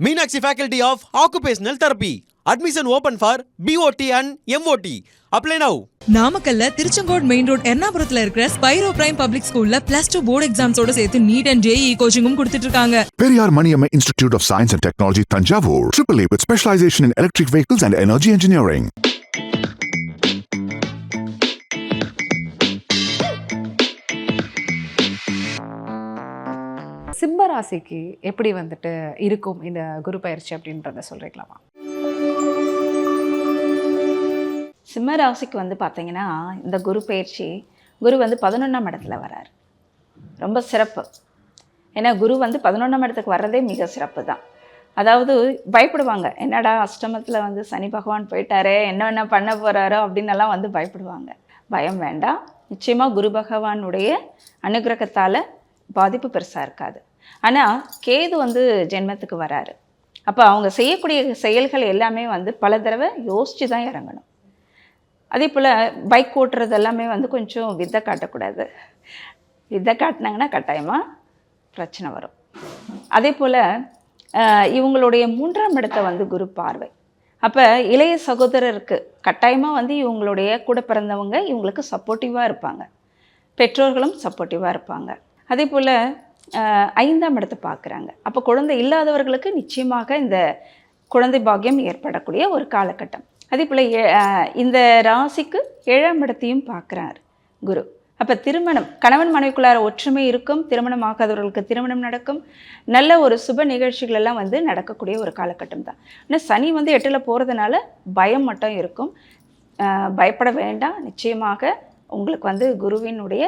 Meenakshi Faculty of Occupational Therapy. Admission open for BOT and MOT. Apply now. நாமக்கல்ல Tiruchengode main road எர்ணாபுரத்துல இருக்கிற Spiro prime public ஸ்கூல்ல +2 board எக்ஸாம்ஸோட சேர்த்து NEET and JEE கோச்சிங்கும் கொடுத்துட்டு இருக்காங்க. Periyar Maniamma Institute of Science and Technology, Tanjavur. AAA with specialization in electric vehicles and energy engineering. சிம்ம ராசிக்கு எப்படி வந்துட்டு இருக்கும் இந்த குரு பயிற்சி அப்படின்றத சொல்றீங்களாமா? சிம்ம ராசிக்கு வந்து பார்த்தீங்கன்னா இந்த குரு பயிற்சி குரு வந்து 11ஆம் இடத்துல வரார். ரொம்ப சிறப்பு. ஏன்னா குரு வந்து 11ஆம் இடத்துக்கு வர்றதே மிக சிறப்பு தான். அதாவது பயப்படுவாங்க, என்னடா அஷ்டமத்தில் வந்து சனி பகவான் போயிட்டாரே, என்னென்ன பண்ண போகிறாரோ அப்படின்னெல்லாம் வந்து பயப்படுவாங்க. பயம் வேண்டாம். நிச்சயமாக குரு பகவானுடைய அனுகிரகத்தால் பாதிப்பு பெருசாக இருக்காது. ஆனால் கேது வந்து ஜென்மத்துக்கு வராரு. அப்போ அவங்க செய்யக்கூடிய செயல்கள் எல்லாமே வந்து பல தடவை யோசித்து தான் இறங்கணும். அதே போல் பைக் ஓட்டுறது எல்லாமே வந்து கொஞ்சம் வித்தை காட்டக்கூடாது. வித்தை காட்டினாங்கன்னா கட்டாயமாக பிரச்சனை வரும். அதே போல் இவங்களுடைய 3ஆம் இடத்தை வந்து குரு பார்வை. அப்போ இளைய சகோதரருக்கு கட்டாயமாக வந்து இவங்களுடைய கூட பிறந்தவங்க இவங்களுக்கு சப்போர்ட்டிவாக இருப்பாங்க. பெற்றோர்களும் சப்போர்ட்டிவாக இருப்பாங்க. அதே போல் 5ஆம் இடத்தை பார்க்குறாங்க. அப்போ குழந்தை இல்லாதவர்களுக்கு நிச்சயமாக இந்த குழந்தை பாக்கியம் ஏற்படக்கூடிய ஒரு காலகட்டம். அதே போல் இந்த ராசிக்கு 7ஆம் இடத்தையும் பார்க்குறார் குரு. அப்போ திருமணம், கணவன் மனைவிக்குள்ளார ஒற்றுமை இருக்கும், திருமணம் ஆகாதவர்களுக்கு திருமணம் நடக்கும், நல்ல ஒரு சுப நிகழ்ச்சிகள் எல்லாம் வந்து நடக்கக்கூடிய ஒரு காலகட்டம் தான். ஆனால் சனி வந்து 8ல் போகிறதுனால பயம் மட்டும் இருக்கும். பயப்பட வேண்டாம். நிச்சயமாக உங்களுக்கு வந்து குருவினுடைய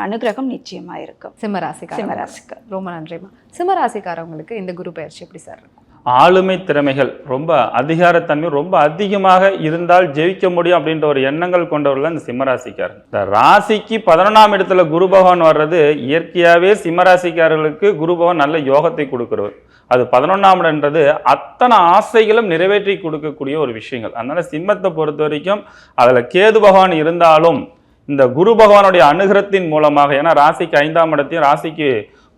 அனுகிரகம் நிச்சயமா இருக்கும். சிம்மராசிக்கு ரொம்ப நன்றிமா. சிம்மராசிக்காரவங்களுக்கு இந்த குரு பயிற்சி எப்படி சார் இருக்கும்? ஆளுமை திறமைகள் ரொம்ப அதிகாரத்தன்மை ரொம்ப அதிகமாக இருந்தால் ஜெயிக்க முடியும் அப்படின்ற ஒரு எண்ணங்கள் கொண்டவர்கள் தான் இந்த சிம்மராசிக்காரர். இந்த ராசிக்கு 11ஆம் இடத்துல குரு பகவான் வர்றது இயற்கையாகவே சிம்மராசிக்காரர்களுக்கு குரு பகவான் நல்ல யோகத்தை கொடுக்குறவர். அது 11ஆம் இடம்ன்றது அத்தனை ஆசைகளும் நிறைவேற்றி கொடுக்கக்கூடிய ஒரு விஷயங்கள். அதனால சிம்மத்தை பொறுத்த வரைக்கும் அதில் கேது பகவான் இருந்தாலும் இந்த குரு பகவானுடைய அனுகிரகத்தின் மூலமாக, ஏன்னா ராசிக்கு 5ஆம் இடத்தையும் ராசிக்கு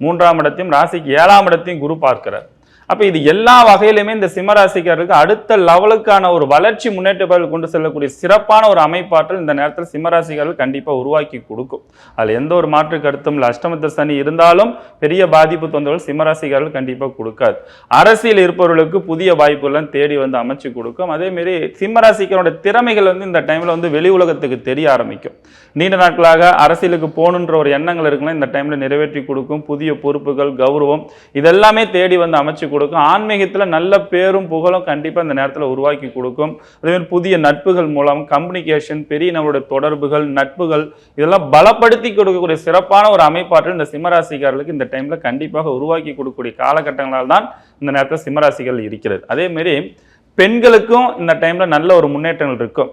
3ஆம் இடத்தையும் ராசிக்கு 7ஆம் இடத்தையும் குரு பார்க்கிறார். அப்போ இது எல்லா வகையிலுமே இந்த சிம்மராசிக்காரருக்கு அடுத்த லெவலுக்கான ஒரு வளர்ச்சி முன்னேற்றங்கள் கொண்டு செல்லக்கூடிய சிறப்பான ஒரு அமைப்பாற்றல் இந்த நேரத்தில் சிம்மராசிக்காரர்கள் கண்டிப்பாக உருவாக்கி கொடுக்கும். அதில் எந்த ஒரு மாற்று கருத்தும் இல்லை. அஷ்டமத்து சனி இருந்தாலும் பெரிய பாதிப்பு தொந்தரவுகள் சிம்மராசிக்காரர்கள் கண்டிப்பாக கொடுக்காது. அரசியல் இருப்பவர்களுக்கு புதிய வாய்ப்புகள்லாம் தேடி வந்து அமைச்சு கொடுக்கும். அதேமாரி சிம்மராசிக்காரோட திறமைகள் வந்து இந்த டைமில் வந்து வெளி உலகத்துக்கு தெரிய ஆரம்பிக்கும். நீண்ட நாட்களாக அரசியலுக்கு போகணுன்ற ஒரு எண்ணங்கள் இருக்குன்னா இந்த டைமில் நிறைவேற்றி கொடுக்கும். புதிய பொறுப்புகள், கௌரவம் இதெல்லாமே தேடி வந்து அமைச்சு கொடுக்கும். ஆன்மீகத்தில் நல்ல பேரும் புகழும் கண்டிப்பாக இந்த நேரத்தில் உருவாக்கி கொடுக்கும். அதேமாதிரி புதிய நட்புகள் மூலம் கம்யூனிகேஷன், பெரிய நம்மளுடைய தொடர்புகள், நட்புகள் இதெல்லாம் பலப்படுத்தி கொடுக்கக்கூடிய சிறப்பான ஒரு அமைப்பாற்றல் இந்த சிம்மராசிக்காரர்களுக்கு இந்த டைமில் கண்டிப்பாக உருவாக்கி கொடுக்கக்கூடிய காலகட்டங்களால் தான் இந்த நேரத்தில் சிம்மராசிகள் இருக்கிறது. அதேமாரி பெண்களுக்கும் இந்த டைமில் நல்ல ஒரு முன்னேற்றங்கள் இருக்கும்.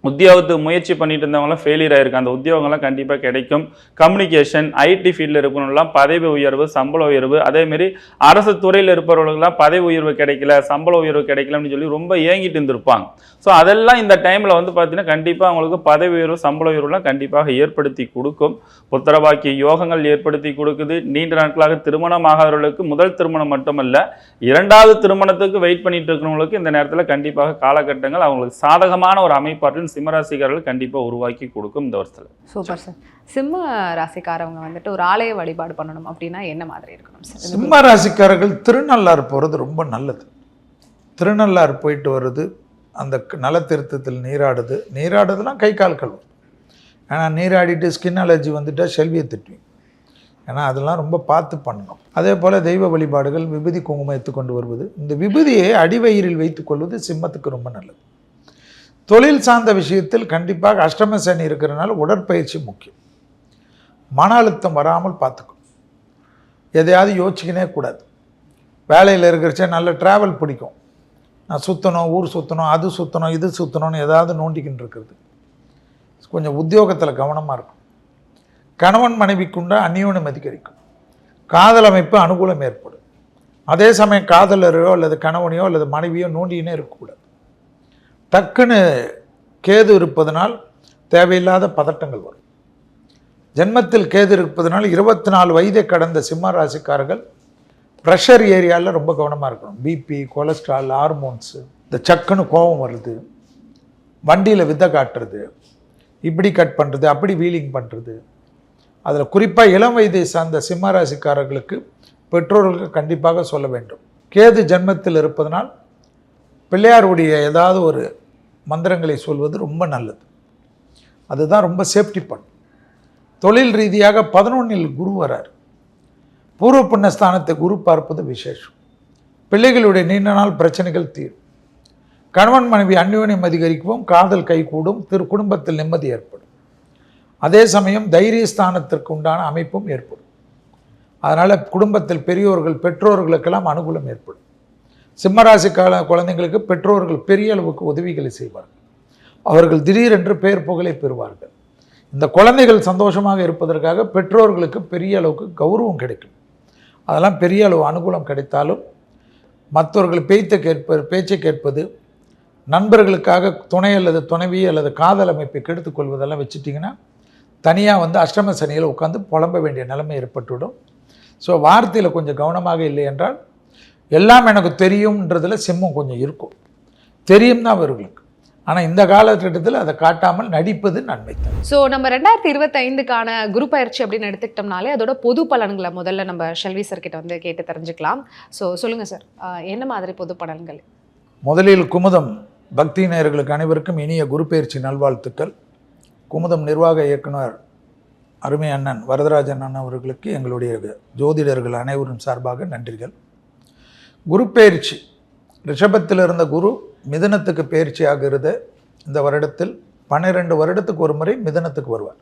உத்தியோகத்துக்கு முயற்சி பண்ணிட்டு இருந்தவங்களாம் ஃபெயிலியர் ஆயிருக்கு. அந்த உத்தியோகங்கள்லாம் கண்டிப்பாக கிடைக்கும். கம்யூனிகேஷன், ஐடி ஃபீல்டில் இருக்கிறவங்களாம் பதவி உயர்வு, சம்பள உயர்வு, அதேமாரி அரசு துறையில் இருப்பவர்களுக்கெல்லாம் பதவி உயர்வு கிடைக்கல, சம்பள உயர்வு கிடைக்கலன்னு சொல்லி ரொம்ப ஏங்கிட்டு இருந்திருப்பாங்க. ஸோ அதெல்லாம் இந்த டைமில் வந்து பார்த்தீங்கன்னா கண்டிப்பாக அவங்களுக்கு பதவி உயர்வு, சம்பள உயர்வுலாம் கண்டிப்பாக ஏற்படுத்தி கொடுக்கும். புத்திரபாக்கிய யோகங்கள் ஏற்படுத்தி கொடுக்குது. நீண்ட நாட்களாக திருமணம் ஆகாதவர்களுக்கு முதல் திருமணம் மட்டுமல்ல 2வது திருமணத்துக்கு வெயிட் பண்ணிட்டு இருக்கிறவங்களுக்கு இந்த நேரத்தில் கண்டிப்பாக காலகட்டங்கள் அவங்களுக்கு சாதகமான ஒரு அமைப்பாற்றில் சிம்மராசிக்காரர்கள் கண்டிப்பா உருவாக்கி கொடுக்கும் இந்த வருஷத்துல. Super sir. சிம்ம ராசிக்காரவங்க வந்துட்டு ஒரு ஆலய வழிபாடு பண்ணணும் அப்படின்னா என்ன மாதிரி இருக்கணும் சார்? சிம்ம ராசிக்காரர்கள் திருநள்ளாறு போகிறது ரொம்ப நல்லது. திருநள்ளாறு போயிட்டு வருது, அந்த நலத்திருத்தத்தில் நீராடுதுலாம் கை கால் கழுவும். ஏன்னா நீராடிட்டு ஸ்கின் அலர்ஜி வந்துட்டால் செல்வியை திட்டுவீங்க. ஏன்னா அதெல்லாம் ரொம்ப பார்த்து பண்ணணும். அதே போல் தெய்வ வழிபாடுகள், விபூதி குங்குமம் எடுத்துக்கொண்டு வருவது, இந்த விபூதியை அடிவயிறில் வைத்துக்கொள்வது சிம்மத்துக்கு ரொம்ப நல்லது. தொழில் சார்ந்த விஷயத்தில் கண்டிப்பாக அஷ்டம சனி இருக்கிறனால உடற்பயிற்சி முக்கியம். மன அழுத்தம் வராமல் பார்த்துக்கணும். எதையாவது யோசிச்சுக்கினே கூடாது. வேலையில் இருக்கிறச்சே நல்ல ட்ராவல் பிடிக்கும். நான் சுற்றணும், ஊர் சுற்றணும், அது சுற்றணும், இது சுற்றணும்னு ஏதாவது நோண்டிக்கின்னு இருக்கிறது. கொஞ்சம் உத்தியோகத்தில் கவனமாக இருக்கும். கணவன் மனைவிக்குண்ட அந்யோன்யம் அதிகரிக்கும். காதல் அமைப்பு அனுகூலம் ஏற்படும். அதே சமயம் காதலரையோ அல்லது கணவனையோ அல்லது மனைவியோ நோண்டினே இருக்கக்கூடாது. டக்குன்னு கேது இருப்பதனால் தேவையில்லாத பதட்டங்கள் வரும். ஜென்மத்தில் கேது இருப்பதனால் 24 வயதை கடந்த சிம்ம ராசிக்காரர்கள் ப்ரெஷர் ஏரியாவில் ரொம்ப கவனமாக இருக்கணும். பிபி, கொலஸ்ட்ரால், ஹார்மோன்ஸு, இந்த சக்குன்னு கோபம் வருது, வண்டியில் வித்தை காட்டுறது, இப்படி கட் பண்ணுறது, அப்படி வீலிங் பண்ணுறது. அதில் குறிப்பாக இளம் வயதை சார்ந்த சிம்ம ராசிக்காரர்களுக்கு பெற்றோர்களுக்கு கண்டிப்பாக சொல்ல வேண்டும். கேது ஜென்மத்தில் இருப்பதனால் பிள்ளையாருடைய ஏதாவது ஒரு மந்திரங்களை சொல்வது ரொம்ப நல்லது. அதுதான் ரொம்ப சேஃப்டி பண்ணும். தொழில் ரீதியாக 11இல் குரு வரார். பூர்வ புண்ணியஸ்தானத்தை குரு பார்ப்பது விசேஷம். பிள்ளைகளுடைய நீண்ட நாள் பிரச்சனைகள் தீரும். கணவன் மனைவி அந்யோன்யம் அதிகரிக்கவும், காதல் கைகூடும், குடும்பத்தில் நிம்மதி ஏற்படும். அதே சமயம் தைரியஸ்தானத்திற்கு உண்டான அமைப்பும் ஏற்படும். அதனால் குடும்பத்தில் பெரியோர்கள் பெற்றோர்களுக்கெல்லாம் அனுகூலம் ஏற்படும். சிம்மராசி குழந்தைங்களுக்கு பெற்றோர்கள் பெரிய அளவுக்கு உதவிகளை செய்வார்கள். அவர்கள் திடீரென்று பெயர் புகழை பெறுவார்கள். இந்த குழந்தைகள் சந்தோஷமாக இருப்பதற்காக பெற்றோர்களுக்கு பெரிய அளவுக்கு கௌரவம் கிடைக்கும். அதெல்லாம் பெரிய அளவு அனுகூலம் கிடைத்தாலும் மற்றவர்கள் பேச்சை கேட்பது, நண்பர்களுக்காக துணை அல்லது துணைவி அல்லது காதல் அமைப்பை கெடுத்துக்கொள்வதெல்லாம் வச்சுட்டிங்கன்னா தனியாக அஷ்டம சனியில் உட்காந்து புலம்ப வேண்டிய நிலைமை ஏற்பட்டுவிடும். ஸோ வார்த்தையில் கொஞ்சம் கவனமாக இல்லை என்றால் எல்லாம் எனக்கு தெரியும்ன்றதில் சிம்மம் கொஞ்சம் இருக்கும். தெரியும் தான் அவர்களுக்கு. ஆனால் இந்த காலகட்டத்தில் அதை காட்டாமல் நடிப்பது நன்மை தான். ஸோ நம்ம 2025க்கான குரு பயிற்சி அப்படின்னு எடுத்துக்கிட்டோம்னாலே அதோட பொது பலன்களை முதல்ல நம்ம ஷெல்வி சார் கிட்ட கேட்டு தெரிஞ்சுக்கலாம். ஸோ சொல்லுங்கள் சார், என்ன மாதிரி பொது பலன்கள்? முதலில் குமுதம் பக்தி நேயர்களுக்கு அனைவருக்கும் இனிய குரு பயிற்சி நல்வாழ்த்துக்கள். குமுதம் நிர்வாக இயக்குனர் அருமை அண்ணன் வரதராஜன் அண்ணன் அவர்களுக்கு எங்களுடைய ஜோதிடர்கள் அனைவரும் சார்பாக நன்றிகள். குரு பயிற்சி ரிஷபத்தில் இருந்த குரு மிதுனத்துக்கு பயிற்சி ஆகிறது. இந்த வருடத்தில் 12 வருடத்துக்கு ஒரு முறை மிதுனத்துக்கு வருவார்.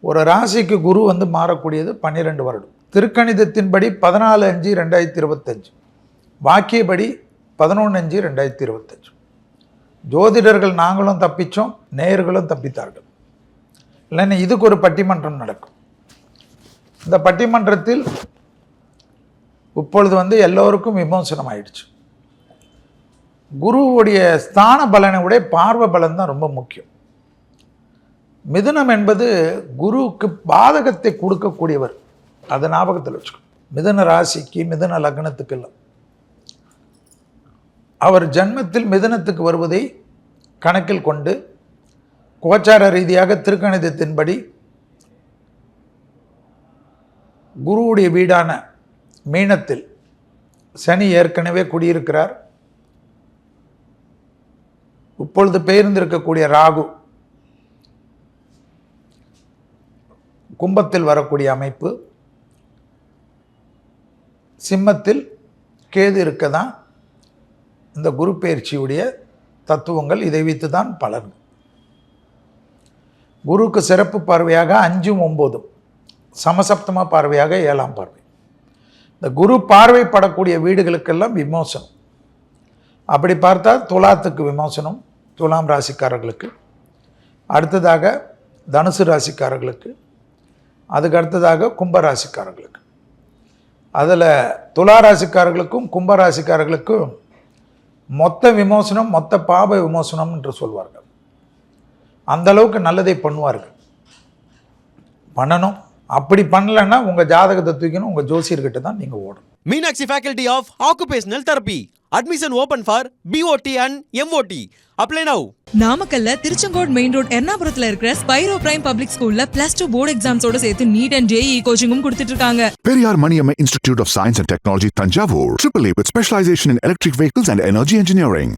ஒரு ராசிக்கு குரு மாறக்கூடியது 12 வருடம். திருக்கணிதத்தின்படி 14/5/2025, வாக்கியபடி 11/5/2025. ஜோதிடர்கள் நாங்களும் தப்பித்தோம், நேயர்களும் தப்பித்தார்கள். இல்லைன்னா இதுக்கு ஒரு பட்டிமன்றம் நடக்கும். இந்த பட்டிமன்றத்தில் இப்பொழுது எல்லோருக்கும் விமோசனம் ஆயிடுச்சு. குருவுடைய ஸ்தான பலனை விட பார்வை பலன் தான் ரொம்ப முக்கியம். மிதுனம் என்பது குருவுக்கு பாதகத்தை கொடுக்கக்கூடியவர். அதை ஞாபகத்தில் வச்சுக்கணும். மிதுன ராசிக்கு, மிதுன லக்னத்துக்கெல்லாம் அவர் ஜன்மத்தில் மிதுனத்துக்கு வருவதை கணக்கில் கொண்டு கோச்சார ரீதியாக திருக்கணிதத்தின்படி குருவுடைய வீடான மீனத்தில் சனி ஏற்கனவே குடியிருக்கிறார். இப்பொழுது பெயர்ந்திருக்கக்கூடிய ராகு கும்பத்தில் வரக்கூடிய அமைப்பு, சிம்மத்தில் கேது இருக்க தான் இந்த குரு பயிற்சியுடைய தத்துவங்கள். இதை வைத்து தான் பலன். குருக்கு சிறப்பு பார்வையாக 5ம் 9ம், சமசப்தம பார்வையாக 7ஆம் பார்வை. இந்த குரு பார்வைப்படக்கூடிய வீடுகளுக்கெல்லாம் விமோசனம். அப்படி பார்த்தா துலாத்துக்கு விமோசனம், துலாம் ராசிக்காரர்களுக்கு. அடுத்ததாக தனுசு ராசிக்காரர்களுக்கு, அதுக்கு அடுத்ததாக கும்ப ராசிக்காரர்களுக்கு. அதில் துலா ராசிக்காரர்களுக்கும் கும்ப ராசிக்காரர்களுக்கும் மொத்த விமோசனம், மொத்த பாப விமோசனம் என்று சொல்வார்கள். அந்த அளவுக்கு நல்லதை பண்ணுவார்கள், பண்ணணும். அப்படி பண்ணலைன்னா உங்கள் ஜாதகத்தை தூக்கணும், உங்கள் ஜோசியர்கிட்ட தான் நீங்கள் ஓடணும். Meenakshi Faculty of Occupational Therapy. Admission open for BOT and MOT. Apply now. நாமக்கல்ல திருச்செங்கோடு மெயின் ரோட் எர்ணாபுரத்துல இருக்கிற ஸ்பைரோ பிரைம் பப்ளிக் ஸ்கூல்ல +2 போர்டு எக்ஸாம்ஸோட சேர்த்து நீட் அண்ட் JEE கோச்சிங்கும் கொடுத்துட்டு இருக்காங்க. Periyar Maniamma Institute of Science and Technology, Tanjavur. AAA with specialization in electric vehicles and energy engineering.